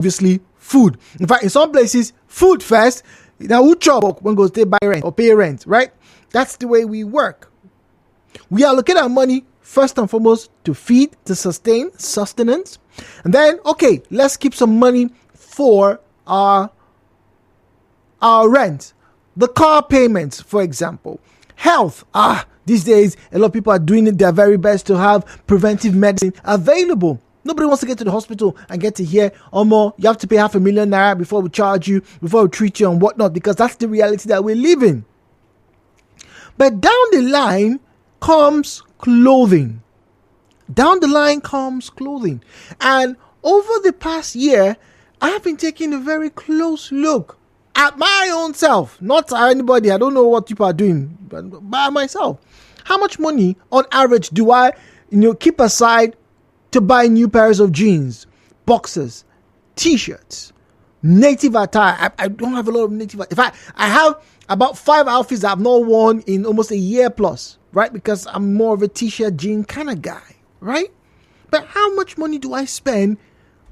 obviously food. In fact, in some places, food first. Now, who chop when goes to buy rent or pay rent, right? That's the way we work. We allocate our money first and foremost to feed, to sustain, sustenance. And then, okay, let's keep some money for our rent. The car payments, for example. Health. These days, a lot of people are doing their very best to have preventive medicine available. Nobody wants to get to the hospital and get to hear, more, you have to pay $500,000 before we charge you, before we treat you and whatnot, because that's the reality that we live in. But down the line comes clothing. And over the past year, I have been taking a very close look at my own self, not anybody. I don't know what people are doing, but by myself. How much money on average do I, keep aside to buy new pairs of jeans, boxers, t-shirts, native attire? I don't have a lot of native. In fact, I have about 5 outfits that I've not worn in almost a year plus, right? Because I'm more of a t-shirt, jean kind of guy, right? But how much money do I spend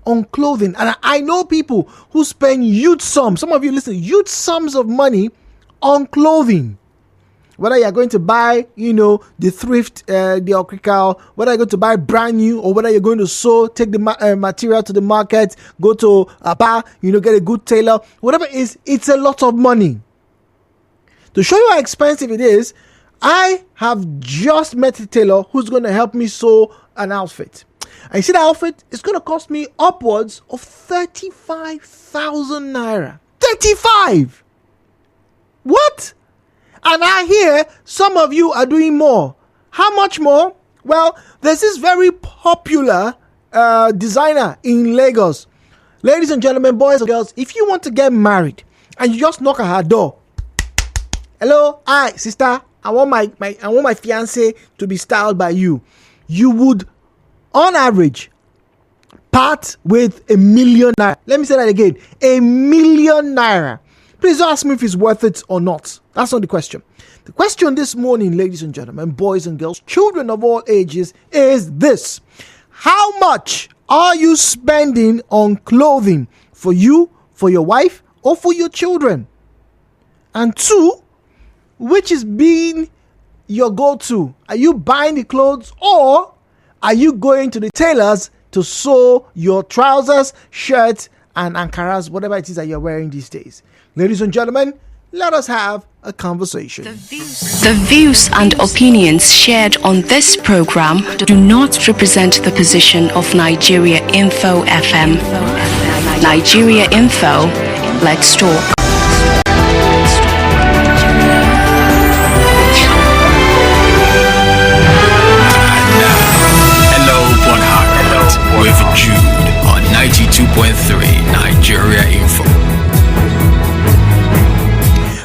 on clothing? And I know people who spend huge sums. Some of you listen, huge sums of money on clothing. Whether you're going to buy, the thrift, the Okrikal, whether you're going to buy brand new, or whether you're going to sew, take the material to the market, go to a bar, get a good tailor, whatever it is, it's a lot of money. To show you how expensive it is, I have just met a tailor who's going to help me sew an outfit. And you see, the outfit is going to cost me upwards of 35,000 naira. 35! What? And I hear some of you are doing more. How much more? Well, there's this very popular designer in Lagos. Ladies and gentlemen, boys and girls, if you want to get married and you just knock at her door, hello, hi, sister, I want my fiancé to be styled by you. You would, on average, part with 1 million naira. Let me say that again. 1 million naira. Please don't ask me if it's worth it or not. That's not the question. The question this morning, ladies and gentlemen, boys and girls, children of all ages, is this. How much are you spending on clothing for you, for your wife, or for your children? And 2, which is being your go-to? Are you buying the clothes, or are you going to the tailors to sew your trousers, shirts, and ankaras, whatever it is that you're wearing these days? Ladies and gentlemen, let us have a conversation. The views and opinions shared on this program do not represent the position of Nigeriainfo FM. Nigeriainfo, let's talk. With Jude on 92.3 Nigeriainfo.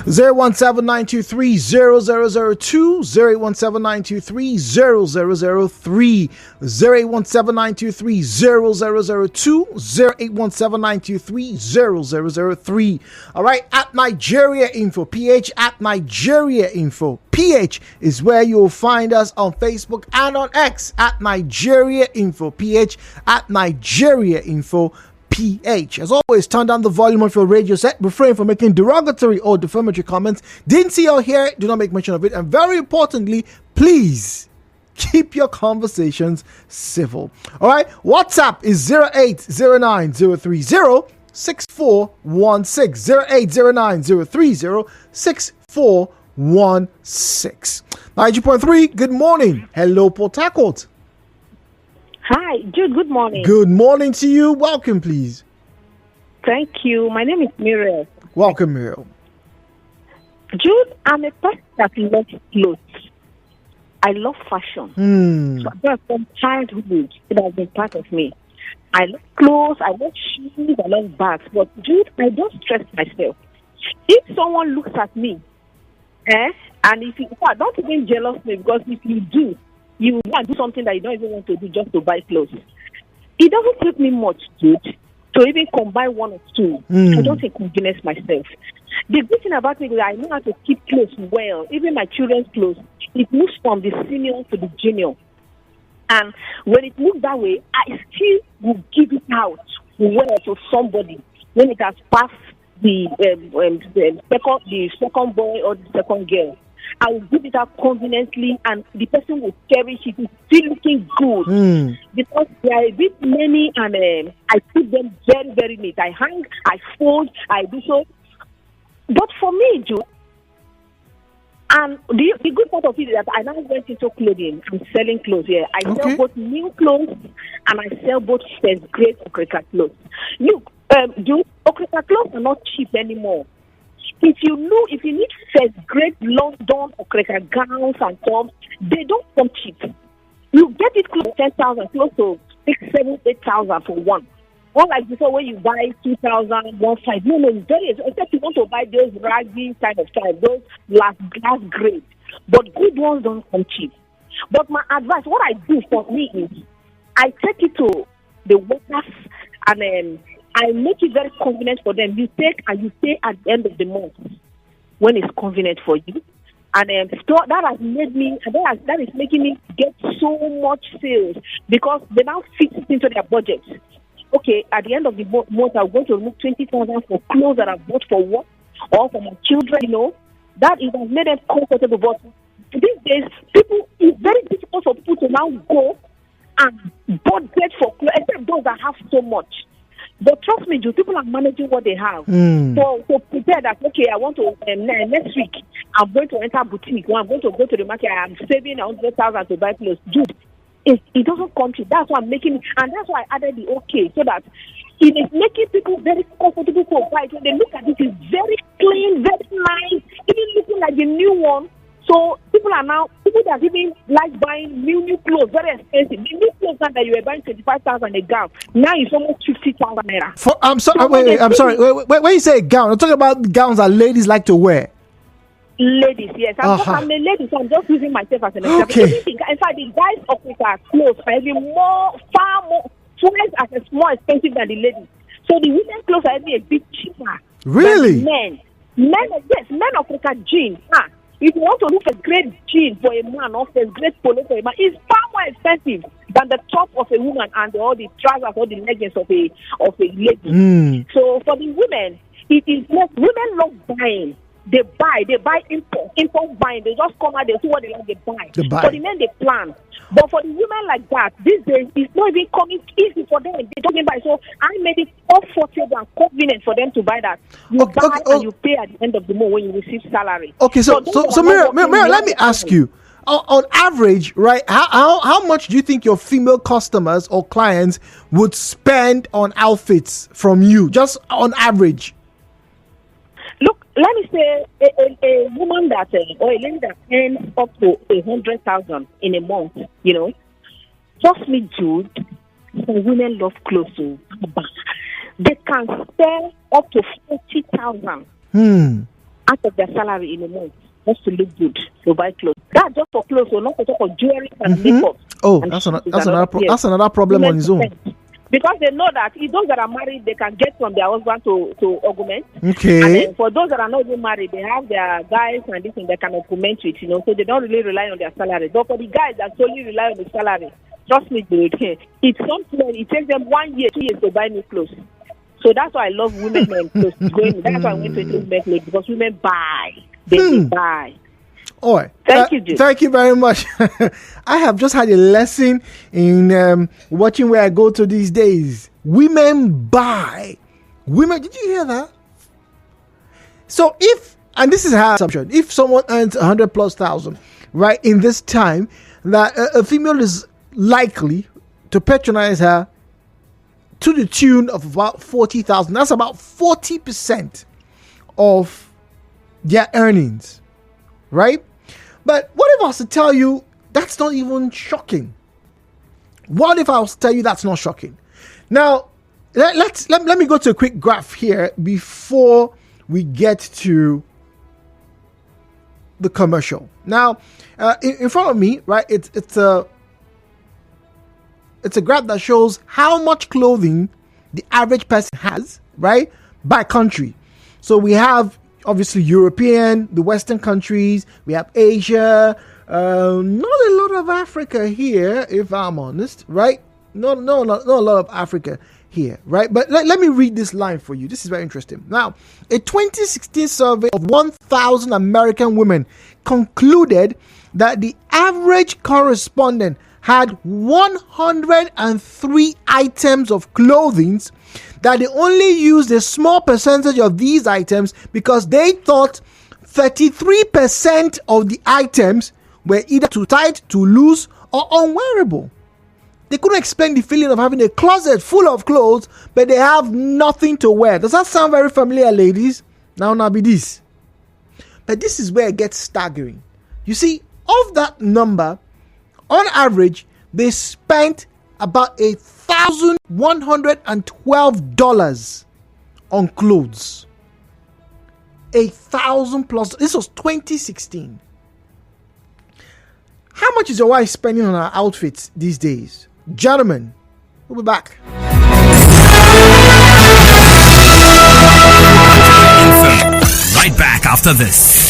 017-923-0002, 017-923-0003, 017-923-0002, 017-923-0003. All right, at Nigeriainfo, PH at Nigeriainfo. PH is where you'll find us on Facebook and on X at Nigeriainfo, PH at Nigeriainfo. PH. As always, turn down the volume of your radio set. Refrain from making derogatory or defamatory comments. Didn't see or hear it, do not make mention of it. And very importantly, please keep your conversations civil. All right. WhatsApp is 08090306416. 08090306416. 90.3. Good morning. Hello, Port Harcourt. Hi, Jude, good morning. Good morning to you. Welcome, please. Thank you. My name is Muriel. Welcome, Muriel. Jude, I'm a person that loves clothes. I love fashion. So from childhood, it has been part of me. I love clothes, I love shoes, I love bags. But Jude, I don't stress myself. If someone looks at me, and if you don't even jealous me, because if you do, you want to do something that you don't even want to do just to buy clothes. It doesn't take me much, Jude, to even combine one or two. I don't inconvenience myself. The good thing about me is that I know how to keep clothes well. Even my children's clothes, it moves from the senior to the junior. And when it moves that way, I still will give it out wear to somebody when it has passed the second boy or the second girl. I will give it up conveniently, and the person will cherish it. It's still looking good because there are a bit many, and I keep them very, very neat. I hang, I fold, I do so. But for me, Joe, and the good part of it is that I now went into clothing. I'm selling clothes here. I sell both new clothes and I sell both first grade Okrika clothes. Look, Joe, Okrika clothes are not cheap anymore. If you need first grade London Okrika gowns and tops, they don't come cheap. You get it close to 10,000, close to 6,000, 7,000, 8,000 for one. Not like before when you buy 2,000, 1,500. No, it's very expensive. Except you want to buy those raggy kind of type, those glass grade. But good ones don't come cheap. But my advice, what I do for me is, I take it to the workers and I make it very convenient for them. You take and you pay at the end of the month when it's convenient for you. And that has made me, that is making me get so much sales because they now fit it into their budget. Okay, at the end of the month, I'm going to remove 20,000 for clothes that I bought for work or for my children, That it has made them comfortable. But these days, it's very difficult for people to now go and budget for clothes, except those that have so much. But trust me, people are managing what they have. So prepare that, okay, I want to, next week, I'm going to enter a boutique. When I'm going to go to the market, I'm saving 100,000 to buy clothes. Dude, it doesn't come to. That's why I'm making it. And that's why I added the okay, so that it is making people very comfortable to buy it. When they look at it, it's very clean, very nice, even looking like the new one. So people that even like buying new clothes, very expensive. The new clothes that you were buying 25,000 a gown, now it's almost 50,000 naira. I'm sorry. I'm sorry. Wait, when you say a gown, I'm talking about gowns that ladies like to wear. Ladies, yes. I'm a lady, so I'm just using myself as an example. Okay. In fact, the guys of our clothes are even far more, twice as more expensive than the ladies. So the women's clothes are even a bit cheaper. Really? Than men of Africa jeans. If you want to look for great jeans for a man or for great polo for a man, it's far more expensive than the top of a woman and all the trousers or the leggings of a lady. So for the women, it is not. Women love buying. They buy import buying. They just come out, they see what they like, they buy. For the men, they plan. But for the women like that, these days, it's not even coming easy for them. They don't even buy. So I made it comfortable and convenient for them to buy that. You buy and you pay at the end of the month when you receive salary. Okay, so Miriam, let me ask you. On average, right, how much do you think your female customers or clients would spend on outfits from you, just on average? Look, let me say a woman that or a lady that earns up to 100,000 in a month, trust me, Jude, some women love clothes too. They can spend up to 40,000 out of their salary in a month just to look good to buy clothes. That's just for clothes, so not to talk of jewelry and makeup. Oh, that's another problem on its own. Because they know that those that are married, they can get from their husband to augment. Okay. And then for those that are not even married, they have their guys and this thing they can augment with, so they don't really rely on their salary. But for the guys that solely rely on the salary, trust me, dude, it's something. It takes them 1 year, 2 years to buy new clothes. So that's why I love women and clothes. That's why I went to women clothes, because women buy. They buy. All right. Thank you, Jim. Thank you very much. I have just had a lesson in watching where I go to these days. Women buy. Women, did you hear that? So and this is her assumption, if someone earns 100,000+, right, in this time, that a female is likely to patronize her to the tune of about 40,000. That's about 40% of their earnings, right? But what if I was to tell you that's not even shocking? What if I was to tell you that's not shocking? Now, let me go to a quick graph here before we get to the commercial. Now, in front of me, right, it's a graph that shows how much clothing the average person has, right, by country. So we have obviously European, the Western countries, we have Asia, not a lot of Africa here, if I'm honest, right? No, not a lot of Africa here, right? But let me read this line for you. This is very interesting. Now, a 2016 survey of 1,000 American women concluded that the average correspondent had 103 items of clothing, that they only used a small percentage of these items because they thought 33% of the items were either too tight, too loose, or unwearable. They couldn't explain the feeling of having a closet full of clothes, but they have nothing to wear. Does that sound very familiar, ladies? Now be this. But this is where it gets staggering. You see, of that number, on average, they spent about $1,112 on clothes. 1,000 plus. This was 2016. How much is your wife spending on her outfits these days? Gentlemen, we'll be back. Right back after this.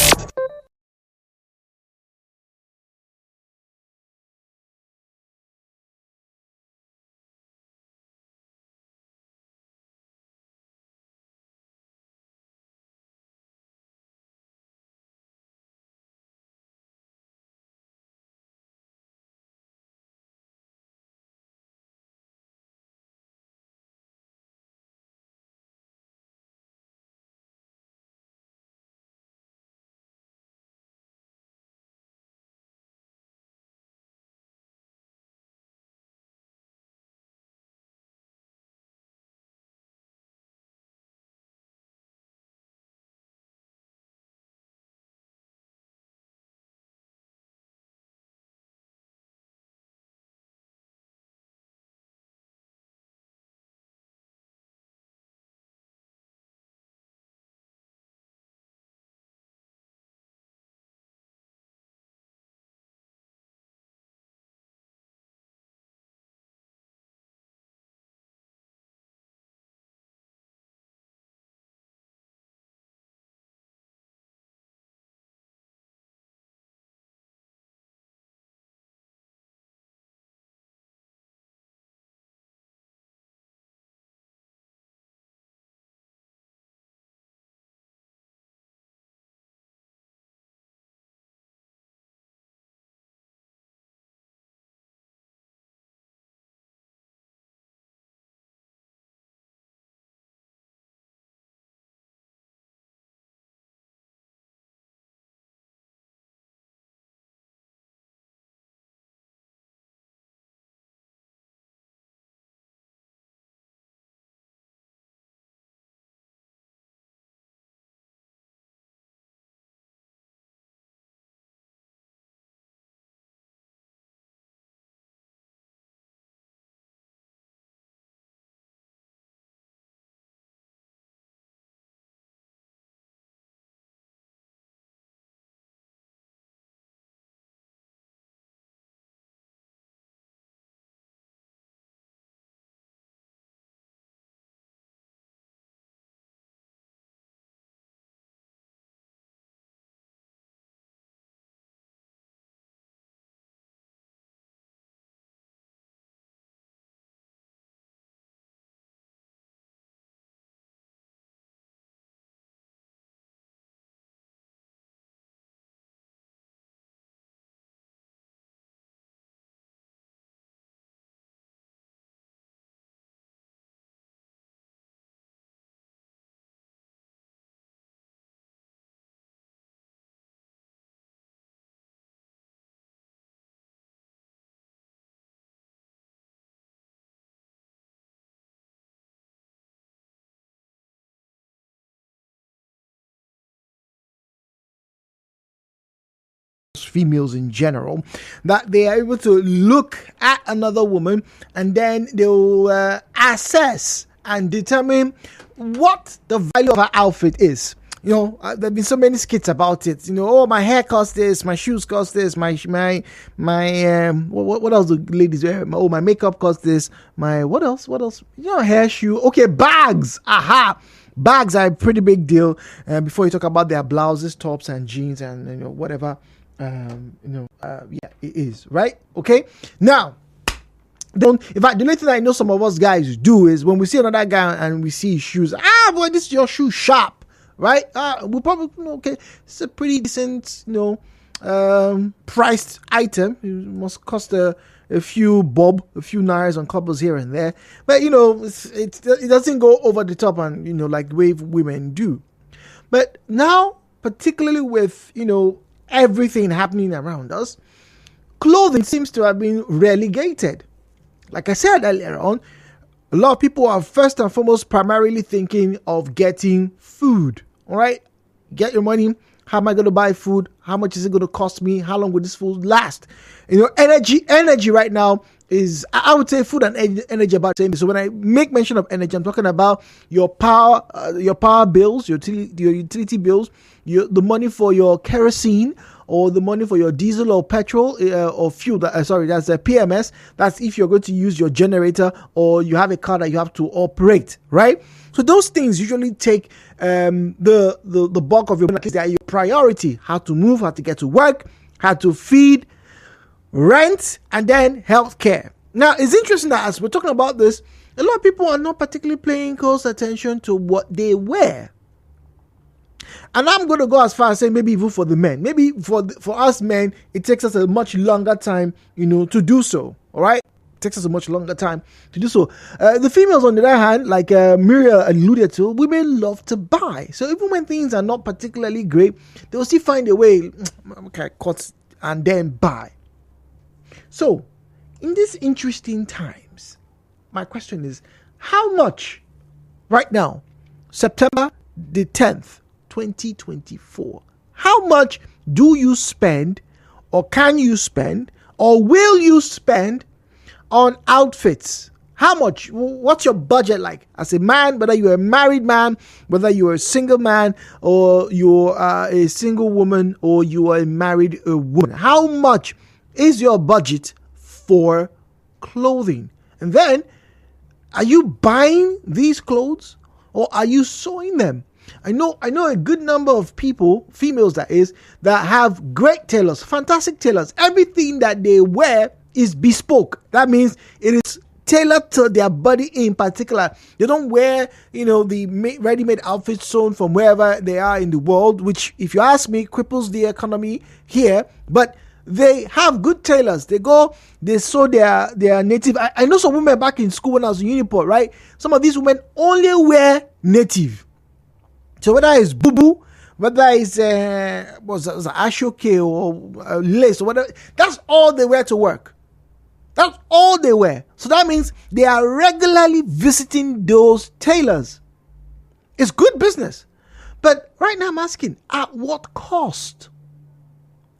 Females in general, that they are able to look at another woman and then they'll assess and determine what the value of her outfit is. There have been so many skits about it. Oh, my hair costs this, my shoes cost this, my what else do ladies wear? Oh, my makeup costs this, my what else? Hair, shoe. Okay, bags. Aha. Bags are a pretty big deal. Before you talk about their blouses, tops, and jeans, and whatever. It is right. Okay. Now, In fact, the only thing I know some of us guys do is when we see another guy and we see his shoes, boy, this is your shoe sharp, right? We'll probably, okay, it's a pretty decent, priced item. It must cost a few bob, a few naira on couples here and there, but it doesn't go over the top and like the way women do. But now, particularly with everything happening around us, clothing seems to have been relegated. Like I said earlier on, a lot of people are first and foremost primarily thinking of getting food. All right, get your money. How am I going to buy food? How much is it going to cost me? How long will this food last? Energy right now is, I would say, food and energy about the same. So when I make mention of energy, I'm talking about your power bills, your utility bills, the money for your kerosene, or the money for your diesel or petrol or fuel. That's a PMS. That's if you're going to use your generator or you have a car that you have to operate, right? So those things usually take the bulk of your money. They are your priority. How to move, how to get to work, how to feed, rent, and then healthcare. Now, it's interesting that as we're talking about this, a lot of people are not particularly paying close attention to what they wear. And I'm going to go as far as saying maybe even for the men. Maybe for us men, it takes us a much longer time, to do so. All right? It takes us a much longer time to do so. The females, on the other hand, like Muriel alluded to, women love to buy. So even when things are not particularly great, they will still find a way, cut and then buy. So, in these interesting times, my question is, how much right now, September the 10th, 2024, how much do you spend, or can you spend, or will you spend on outfits? How much? What's your budget like as a man, whether you're a married man, whether you're a single man, or you're a single woman, or you are a married woman? How much is your budget for clothing? And then, are you buying these clothes, or are you sewing them? I know a good number of people, females that is, that have great tailors, fantastic tailors. Everything that they wear is bespoke. That means it is tailored to their body in particular. They don't wear, the ready-made outfits sewn from wherever they are in the world, which, if you ask me, cripples the economy here. But they have good tailors. They sew their native. I know some women back in school when I was in Uniport, right? Some of these women only wear native. So whether it's bubu, whether it's ashoke or lace or whatever, that's all they wear to work. That's all they wear. So that means they are regularly visiting those tailors. It's good business. But right now I'm asking, at what cost?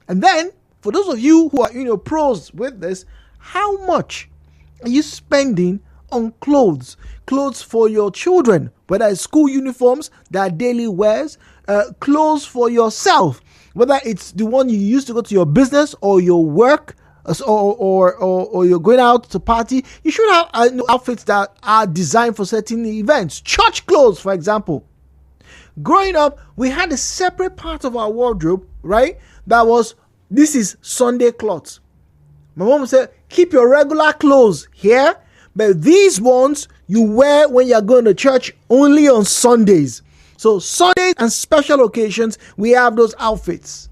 And then, for those of you who are, pros with this, how much are you spending on clothes? Clothes for your children, whether it's school uniforms, their daily wears, clothes for yourself, whether it's the one you use to go to your business or your work, or you're going out to party. You should have outfits that are designed for certain events. Church clothes, for example. Growing up, we had a separate part of our wardrobe, right? This is Sunday clothes. My mom would say, keep your regular clothes here, but these ones you wear when you're going to church only on Sundays. So Sundays and special occasions, we have those outfits.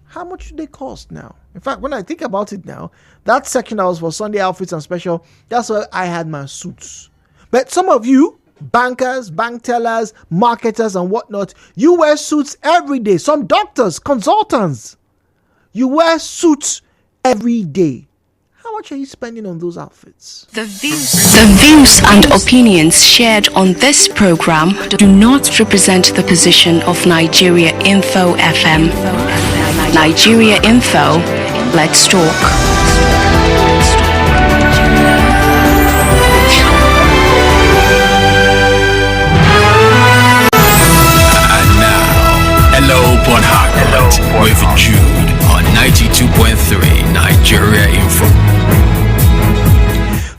How much do they cost now? In fact, when I think about it now, that section that was for Sunday outfits and special, that's where I had my suits. But some of you, bankers, bank tellers, marketers and whatnot, you wear suits every day. Some doctors, consultants, you wear suits every day. How much are you spending on those outfits? The views and opinions shared on this program do not represent the position of Nigeriainfo FM. Nigeriainfo, let's talk. Port Harcourt with Jude on 92.3 Nigeria Info.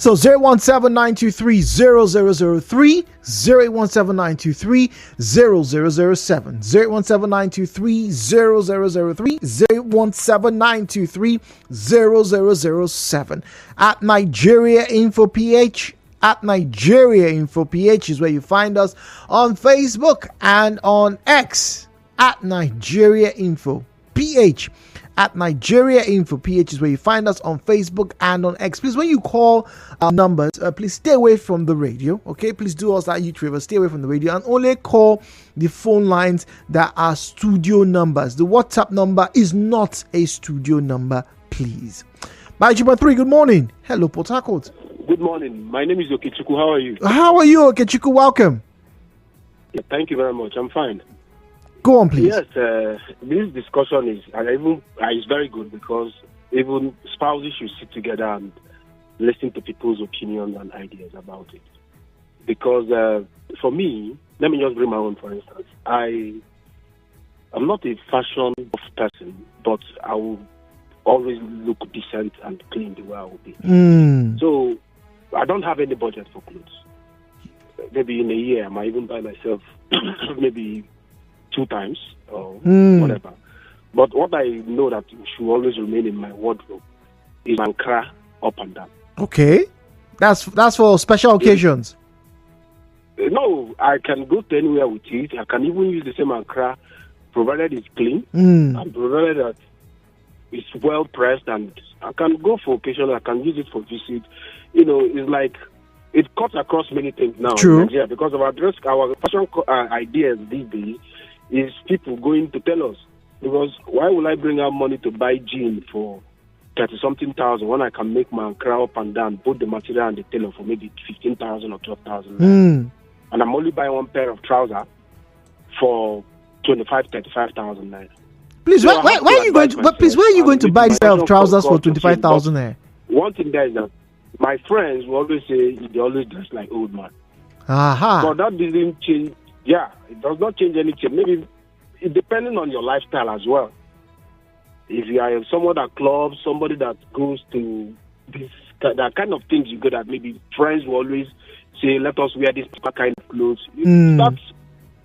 So 017-923-0003, 017-923-0007, 017-923-0003, 017-923-0007. At Nigeriainfo PH, at Nigeriainfo PH is where you find us on Facebook and on X at Nigeriainfo PH. At Nigeriainfo PH is where you find us on Facebook and on X. Please, when you call our numbers, please stay away from the radio. Okay, please do us that huge favor. Stay away from the radio and only call the phone lines that are studio numbers. The WhatsApp number is not a studio number, please. Bajiba 3, good morning. Hello, Port Harcourt. Good morning. My name is Okechukwu. How are you? How are you, Okechukwu? Welcome. Yeah, thank you very much. I'm fine. Go on, please. Yes, this discussion is very good because even spouses should sit together and listen to people's opinions and ideas about it. Because for me, let me just bring my own for instance. I'm not a fashion person, but I will always look decent and clean the way I will be. So I don't have any budget for clothes. Maybe in a year, I might even buy myself maybe 2 times or whatever. But what I know that should always remain in my wardrobe is Ankara up and down. Okay. That's for special occasions. No, I can go to anywhere with it. I can even use the same Ankara provided it's clean and provided that it's well pressed, and I can go for occasion. I can use it for visit. It's like it cuts across many things now. True. In Nigeria because of our fashion ideas these days is people going to tell us, because why will I bring out money to buy jeans for 30-something thousand when I can make my Ankara up and down, put the material and the tailor for maybe 15,000 or 12,000, and I'm only buying one pair of trousers for 25,000-35,000 naira. Please, where are you going to? But please, where are you going to buy yourself trousers for 25,000 naira? One thing there is that my friends will always say they always dress like old man. Aha. But that doesn't change. Yeah, it does not change anything. Maybe it depending on your lifestyle as well. If you are someone that clubs, somebody that goes to this that kind of things you go that maybe friends will always say, let us wear this kind of clothes.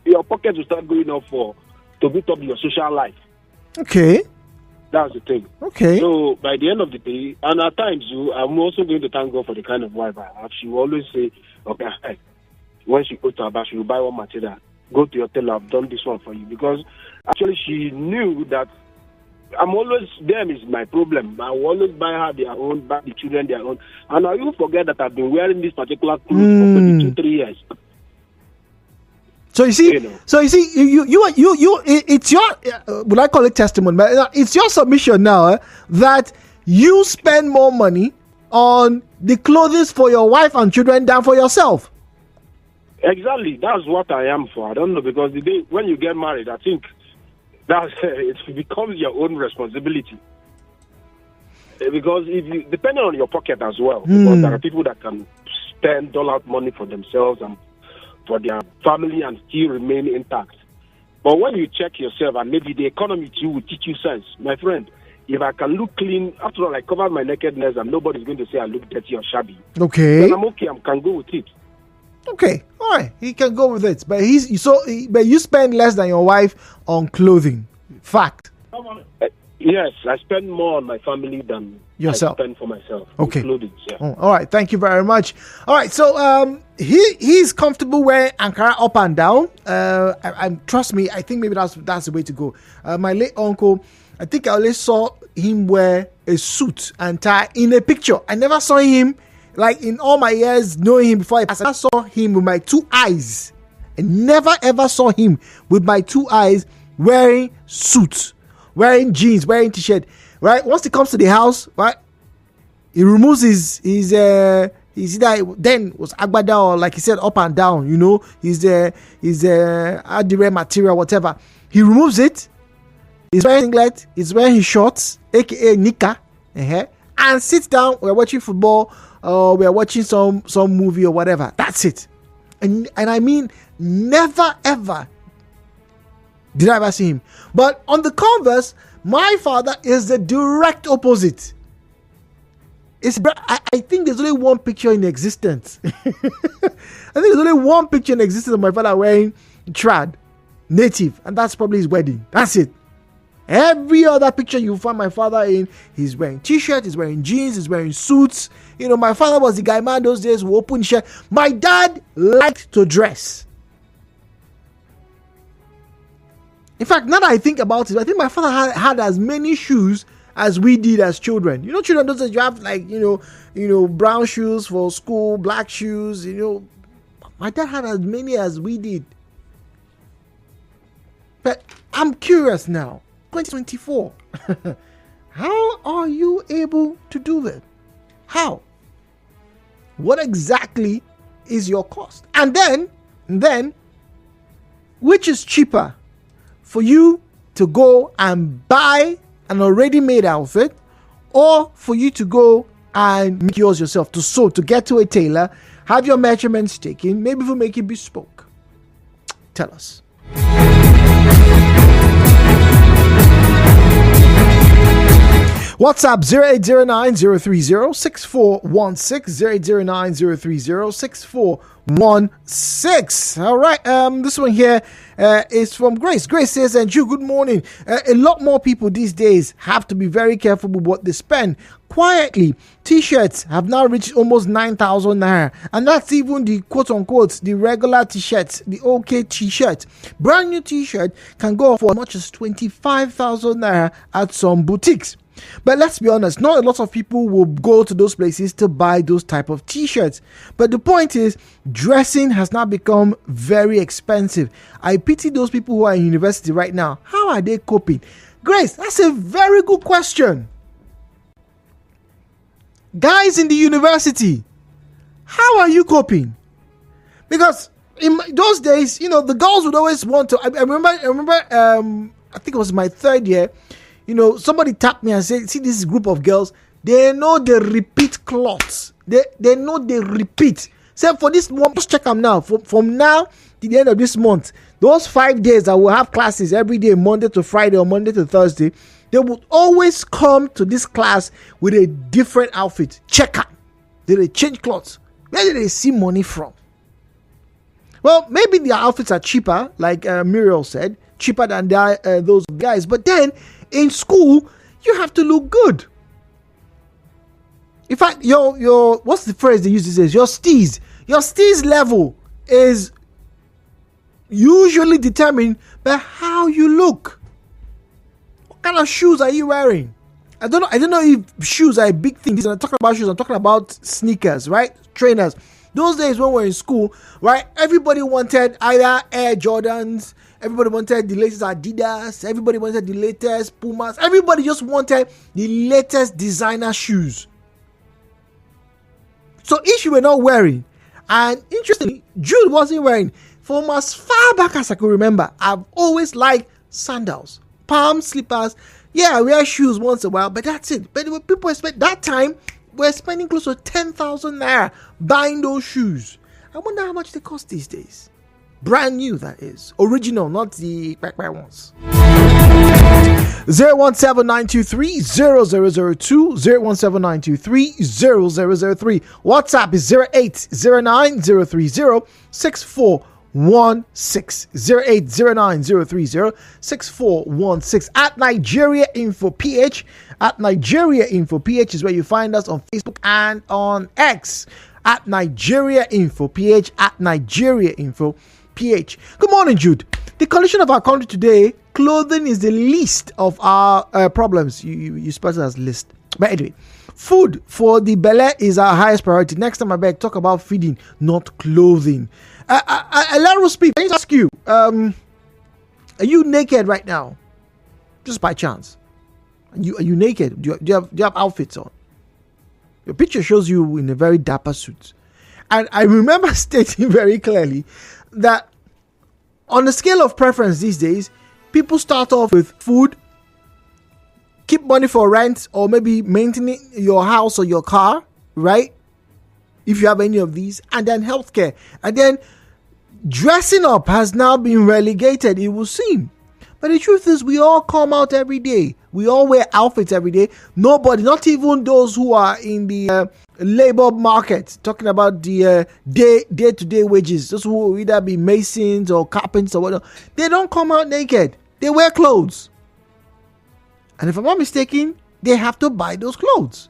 Your pocket will start going up to beat up your social life. Okay. That's the thing. Okay. So by the end of the day, and at times I'm also going to thank God for the kind of wife I have. She will always say, okay, when she goes to her bath, she will buy one material. Go to your tailor, I've done this one for you. Because actually she knew that them is my problem. I will always buy her their own, buy the children their own. And I even forget that I've been wearing this particular clothes for maybe 2-3 years. So you see, you it's your, would I call it testimony? But it's your submission now that you spend more money on the clothes for your wife and children than for yourself. Exactly, that's what I am for. I don't know, because the day when you get married, I think that it becomes your own responsibility. Because depending on your pocket as well, because there are people that can spend out money for themselves and for their family and still remain intact. But when you check yourself, and maybe the economy too will teach you sense, my friend, if I can look clean, after all, I cover my nakedness and nobody's going to say I look dirty or shabby. Okay. Then I'm okay, I can go with it. Okay, all right, he can go with it. But but you spend less than your wife on clothing. Fact. Yes, I spend more on my family than yourself. I spend for myself. Okay. Clothing, yeah. All right, thank you very much. All right, so he's comfortable wearing Ankara up and down. Trust me, I think maybe that's the way to go. My late uncle, I think I only saw him wear a suit and tie in a picture. I never saw him, like in all my years knowing him before. I saw him with my 2 eyes. I never ever saw him with my 2 eyes wearing suits, wearing jeans, wearing t-shirt. Right? Once he comes to the house, right, he removes his either then was agbada or, like he said, up and down. His adire material, whatever. He removes it. He's wearing singlet. He's wearing his shorts, aka nika, and sits down. We're watching football, or we're watching some movie or whatever. That's it. And I mean, never ever did I ever see him. But on the converse, my father is the direct opposite. I think there's only one picture in existence. I think there's only one picture in existence of my father wearing trad, native, and that's probably his wedding. That's it. Every other picture you find my father in, he's wearing t-shirt, he's wearing jeans, he's wearing suits. You know, my father was the guy man those days who opened shirt. My dad liked to dress. In fact, now that I think about it, I think my father had as many shoes as we did as children. You know, children, those days you have like, you know, brown shoes for school, black shoes, you know. My dad had as many as we did. But I'm curious now, 2024, how are you able to do that? How? What exactly is your cost? And then, which is cheaper? For you to go and buy an already made outfit, or for you to go and make yours yourself, to sew, to get to a tailor, have your measurements taken, maybe for make it bespoke. Tell us. WhatsApp 0809-030-6416, 0809-030-6416. All right, this one here is from Grace. Grace says, and you, good morning. A lot more people these days have to be very careful with what they spend. Quietly, t-shirts have now reached almost 9,000 naira, and that's even the quote-unquote the regular t-shirts, the OK t-shirt. Brand new t-shirt can go for as much as 25,000 naira at some boutiques. But let's be honest, not a lot of people will go to those places to buy those type of t-shirts. But the point is, dressing has now become very expensive. I pity those people who are in university right now. How are they coping? Grace, that's a very good question. Guys in the university, how are you coping? Because in those days, you know, the girls would always want to. I remember. I think it was my third year. You know, somebody tapped me and said, "See this group of girls. They know they repeat cloths. They know they repeat. Say for this month, just check them now. From now to the end of this month, those 5 days I will have classes every day, Monday to Friday or Monday to Thursday. They would always come to this class with a different outfit. Check out. They change clothes. Where did they see money from? Well, maybe their outfits are cheaper, like Muriel said, cheaper than those guys. But then in school, you have to look good. In fact, your what's the phrase they use these days? Your steez level is usually determined by how you look. What kind of shoes are you wearing? I don't know if shoes are a big thing. I'm talking about shoes. I'm talking about sneakers, right? Trainers. Those days when we were in school, right? Everybody wanted either Air Jordans. Everybody wanted the latest Adidas. Everybody wanted the latest Pumas. Everybody just wanted the latest designer shoes. So if you were not wearing, and interestingly, Jude wasn't wearing, from as far back as I could remember, I've always liked sandals, palm slippers. Yeah, I wear shoes once in a while, but that's it. But people spend that time, we're spending close to 10,000 naira buying those shoes. I wonder how much they cost these days. Brand new, that is. Original, not the back ones. 017-923-0002, 017-923-0003. WhatsApp is 0809-030-6416, 0809-030-6416. At Nigeriainfo PH, at Nigeriainfo PH is where you find us on Facebook and on X. At Nigeriainfo PH, at Nigeriainfo PH. Good morning, Jude. The condition of our country today, clothing is the least of our problems. You spell it as list. But anyway, food for the belly is our highest priority. Next time I beg, talk about feeding, not clothing. Let us speak. Let me ask you, are you naked right now? Just by chance. Are you naked? Do you have outfits on? Your picture shows you in a very dapper suit. And I remember stating very clearly that on the scale of preference these days, people start off with food, keep money for rent, or maybe maintaining your house or your car, right? If you have any of these, and then healthcare. And then dressing up has now been relegated, it will seem. But the truth is, we all come out every day. We all wear outfits every day. Nobody, not even those who are in the labor market, talking about the day-to-day wages, those who will either be masons or carpenters or whatever, they don't come out naked. They wear clothes. And if I'm not mistaken, they have to buy those clothes.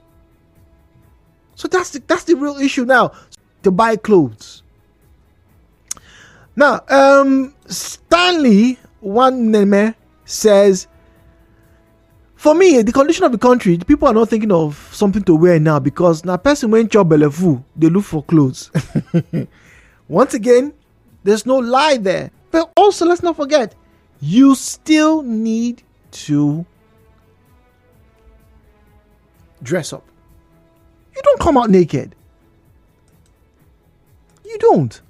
So that's the real issue now, to buy clothes. Now, Stanley Waneme says, for me, the condition of the country, the people are not thinking of something to wear now because now person when chop belefu, they look for clothes. Once again, there's no lie there. But also, let's not forget, you still need to dress up. You don't come out naked. You don't.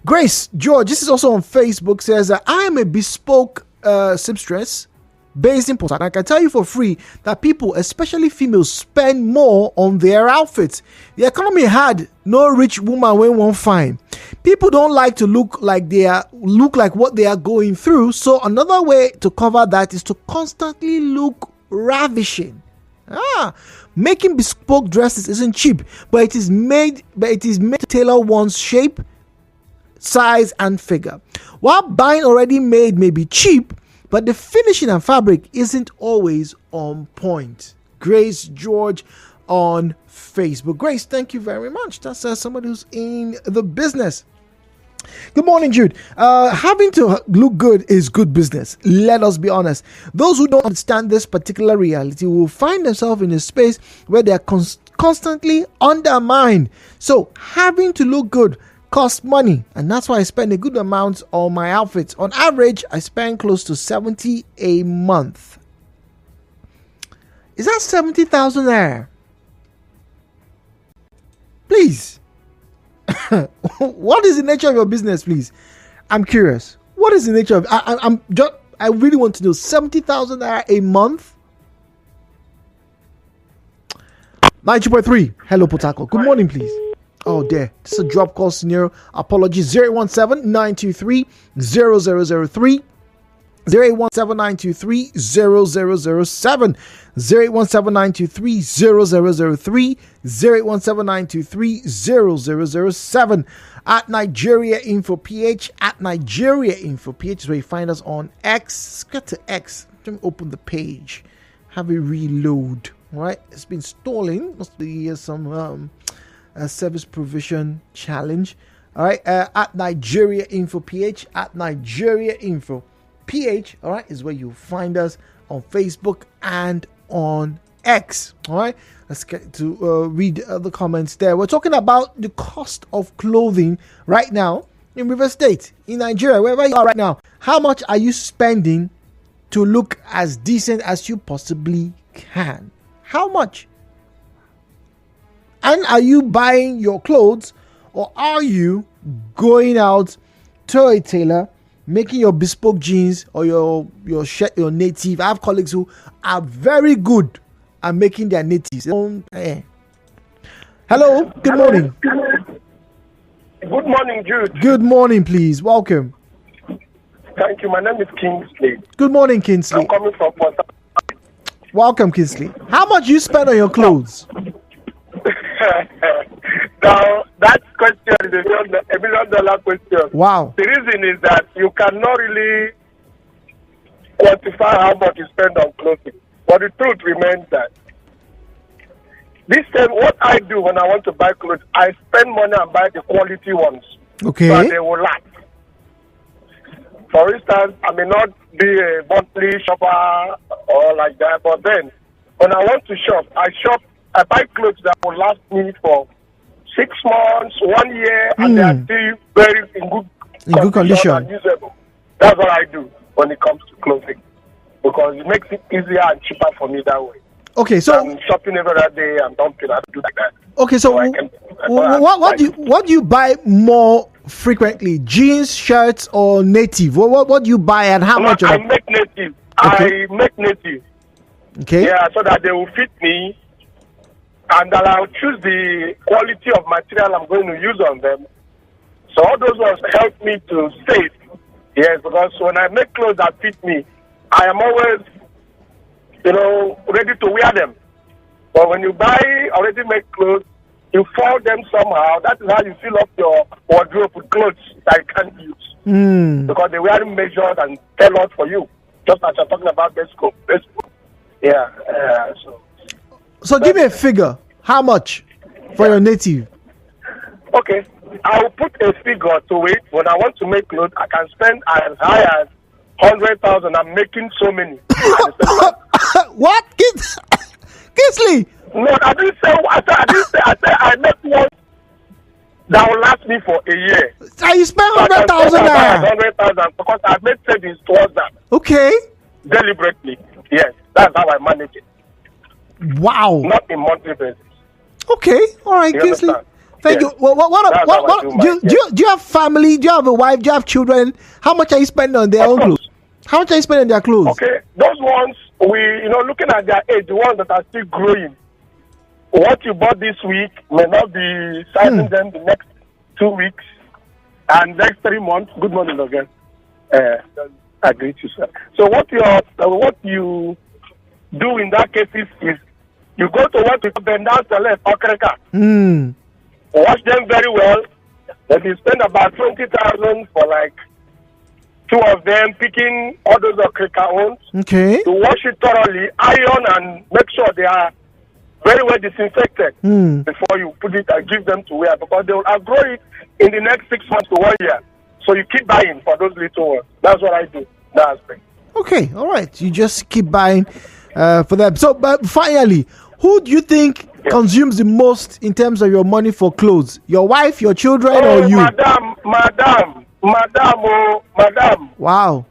Grace George, this is also on Facebook, says that I am a bespoke seamstress based in Port Harcourt. I can tell you for free that people, especially females, spend more on their outfits. The economy had no rich woman when one fine. People don't like to look like what they are going through. So another way to cover that is to constantly look ravishing. Making bespoke dresses isn't cheap, but it is made to tailor one's shape, size, and figure. While buying already made may be cheap, but the finishing and fabric isn't always on point. Grace George on Facebook. Grace, thank you very much. That's somebody who's in the business. Good morning, Jude. Having to look good is good business. Let us be honest. Those who don't understand this particular reality will find themselves in a space where they are constantly undermined. So having to look good costs money, and that's why I spend a good amount on my outfits. On average, I spend close to 70 a month. Is that 70,000 there? Please. What is the nature of your business, please? I'm curious. What is the nature of I really want to know. 70,000 naira a month? 92.3. Hello, Potako. Good morning, please. Oh, there. This is a drop call scenario. Apologies. 017-923-0003. 08179230007, 08179230003, 08179230007. At Nigeriainfo PH, at Nigeriainfo PH is where you find us on X. Get to X. Let me open the page. Have a reload. All right, it's been stalling. Must be some service provision challenge. All right, at Nigeriainfo PH, at Nigeriainfo PH, all right, is where you'll find us on Facebook and on X. All right, let's get to read the comments there. We're talking about the cost of clothing right now in River State, in Nigeria, wherever you are right now. How much are you spending to look as decent as you possibly can? How much? And are you buying your clothes, or are you going out to a tailor, making your bespoke jeans or your shirt, your native? I have colleagues who are very good at making their natives. Hello, good morning. Good morning, Jude. Good morning, please. Welcome. Thank you. My name is Kingsley. Good morning, Kingsley. I'm coming from Port Harcourt. Welcome, Kingsley. How much you spend on your clothes? Now, that question is $1 million question. Wow. The reason is that you cannot really quantify how much you spend on clothing. But the truth remains that this time, what I do when I want to buy clothes, I spend money and buy the quality ones. Okay. So they will last. For instance, I may not be a monthly shopper or like that, but then when I want to shop, I buy clothes that will last me for 6 months, 1 year, and they are still very in good condition and usable. That's what I do when it comes to clothing, because it makes it easier and cheaper for me that way. Okay, so I'm shopping every other day and dumping. I do like that. Okay, so what do you buy more frequently? Jeans, shirts, or native? What do you buy and how much? I make native. Okay. I make native. Okay. Yeah, so that they will fit me, and that I'll choose the quality of material I'm going to use on them. So all those ones help me to save Yes, because when I make clothes that fit me, I am always, ready to wear them. But when you buy already made clothes, you fold them somehow. That is how you fill up your wardrobe with clothes that you can't use. Because they were measured and tailored for you. Just as you're talking about best coat. Yeah. So give me a figure. How much for your native? Okay. I will put a figure to it. When I want to make clothes, I can spend as high as 100,000. I'm making so many. What? Kisley? No, I didn't say. I said I make one that will last me for a year. So you spend 100,000 naira. 100,000 because I made savings towards that. Okay. Deliberately, yes. That's how I manage it. Wow. Not in monthly basis. Okay. All right, Kisley. Thank you. What do you have family? Do you have a wife? Do you have children? How much are you spending on their own clothes? How much are you spending on their clothes? Okay, those ones, looking at their age, the ones that are still growing, what you bought this week may not be sizing them the next 2 weeks and next 3 months. Good morning again. I greet you, sir. So what you do in that case is you go to what you bend down to left, okreka. Wash them very well. Then you spend about 20,000 for like 2 of them, picking all those okreka ones. Okay. To wash it thoroughly, iron and make sure they are very well disinfected before you put it and give them to wear, because they will outgrow it in the next 6 months to 1 year. So you keep buying for those little ones. That's what I do. That aspect. Okay, all right. You just keep buying for them. So, but finally, who do you think consumes the most in terms of your money for clothes? Your wife, your children, or you? Madam. Wow.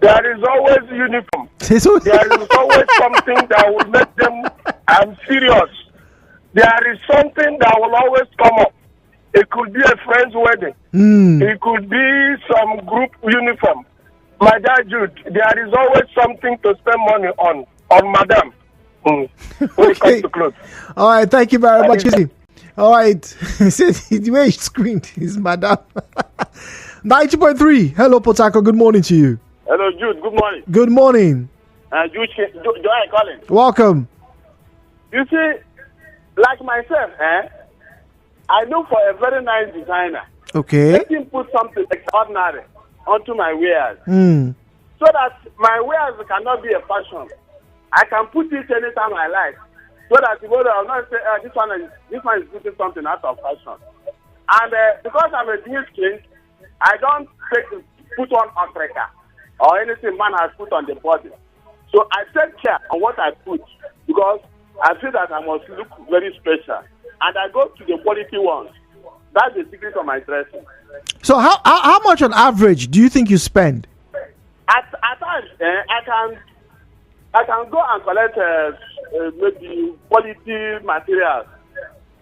There is always uniform. There is always something that will make them. I'm serious. There is something that will always come up. It could be a friend's wedding. It could be some group uniform. My dad, Jude, there is always something to spend money on madam. When it comes to clothes. All right, thank you very much. All right. The way he screamed is madam. 90.3. Hello, Potako. Good morning to you. Hello, Jude. Good morning. Good morning. Jude, Joy calling. Welcome. You see, like myself, I look for a very nice designer. Okay. Let him put something extraordinary onto my wares. So that my wares cannot be a fashion. I can put it anytime I like. So that the world will not say, this one is putting something out of fashion. And because I'm a Jewish king, I don't put on Africa or anything man has put on the body. So I take care on what I put because I feel that I must look very special. And I go to the quality ones. That's the secret of my dressing. So how much on average do you think you spend? At times, I can go and collect maybe quality materials.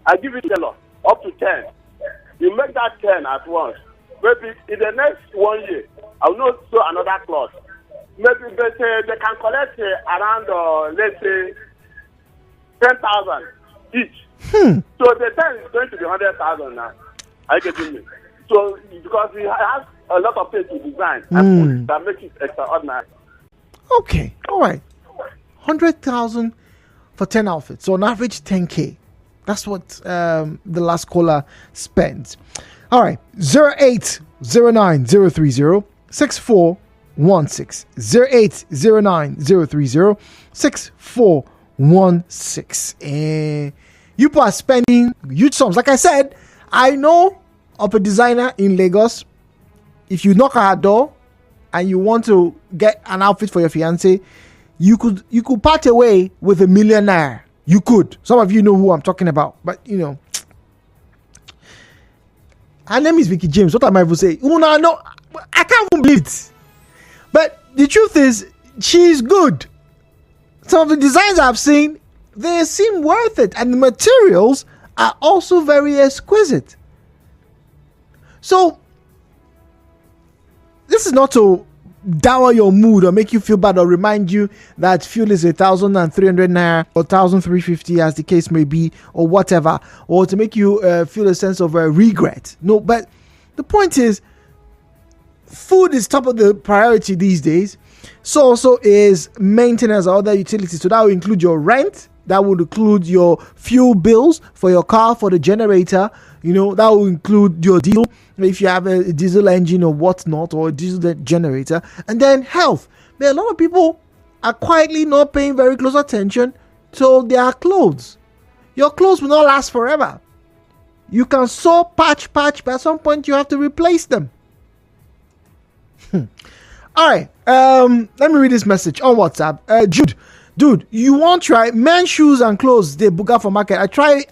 I give it up to 10. You make that 10 at once. Maybe in the next 1 year, I will not sew another cloth. Maybe they can collect around, let's say, 10,000 each. So the 10 is going to be 100,000 now. Are you getting me? So because we have a lot of things to design and that makes it extraordinary. Okay, all right. 100,000 for 10 outfits. So on average, 10K. That's what the last caller spends. All right. 0809-030-6416. 0809-030-6416. You people are spending huge sums. Like I said, I know of a designer in Lagos. If you knock at her door and you want to get an outfit for your fiancé, you could part away with $1 million. You could. Some of you know who I'm talking about, but her name is Vicky James. What am I even saying? No, I can't even believe it. But the truth is, she's good. Some of the designs I've seen, they seem worth it, and the materials are also very exquisite. So this is not to dower your mood or make you feel bad or remind you that fuel is 1,300 naira or 1,350 as the case may be, or whatever, or to make you feel a sense of regret. No, but the point is, food is top of the priority these days. So also is maintenance or other utilities. So that will include your rent. That would include your fuel bills for your car, for the generator. That will include your diesel, if you have a diesel engine or whatnot, or a diesel generator. And then health. But a lot of people are quietly not paying very close attention to their clothes. Your clothes will not last forever. You can sew, patch, but at some point you have to replace them. All right. Let me read this message on WhatsApp. Dude, you won't try men's shoes and clothes. They book out for market. I try,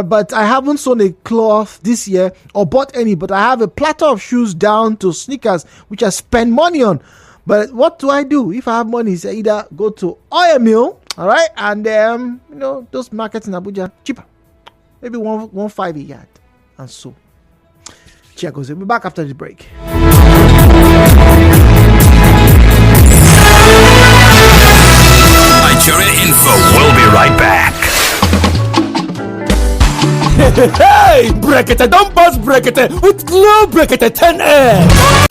but I haven't sewn a cloth this year or bought any. But I have a platter of shoes down to sneakers, which I spend money on. But what do I do? If I have money, I either go to oil mill, all right, and those markets in Abuja cheaper, maybe 1.5 a yard, and so. Check goes. We'll be back after the break. Nigeriainfo. We'll be right back. Hey, Brekete, don't bust Brekete with Glow Brekete 10 air.